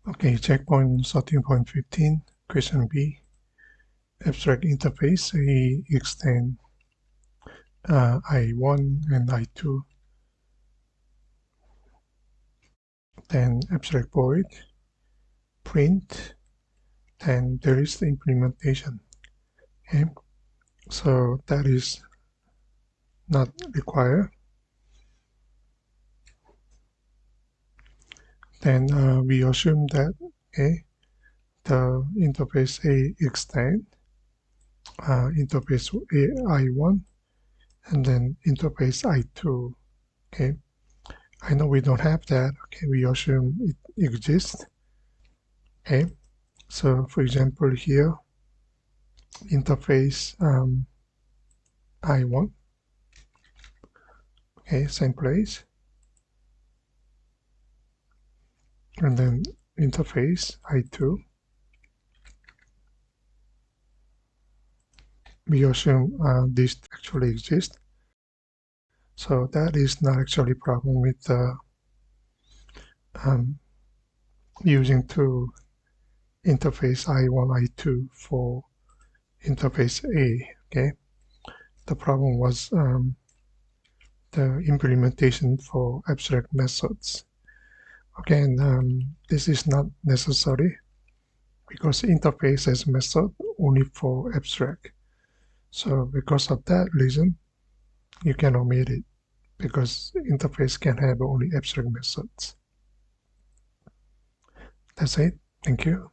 Okay, checkpoint 13.15, question B. Abstract interface extend I1 and I2. Then abstract void, print, and there is the implementation. Okay, so that is not required. Then we assume that the interface A extend interface I1 and then interface I2. Okay, I know we don't have that. Okay, we assume it exists. Okay, so for example here, interface I1. Okay, same place, and then interface I2. We assume this actually exists. So that is not actually a problem with using two interface I1, I2 for interface A. Okay, the problem was the implementation for abstract methods. Again, this is not necessary because interface has method only for abstract. So because of that reason, you can omit it because interface can have only abstract methods. That's it. Thank you.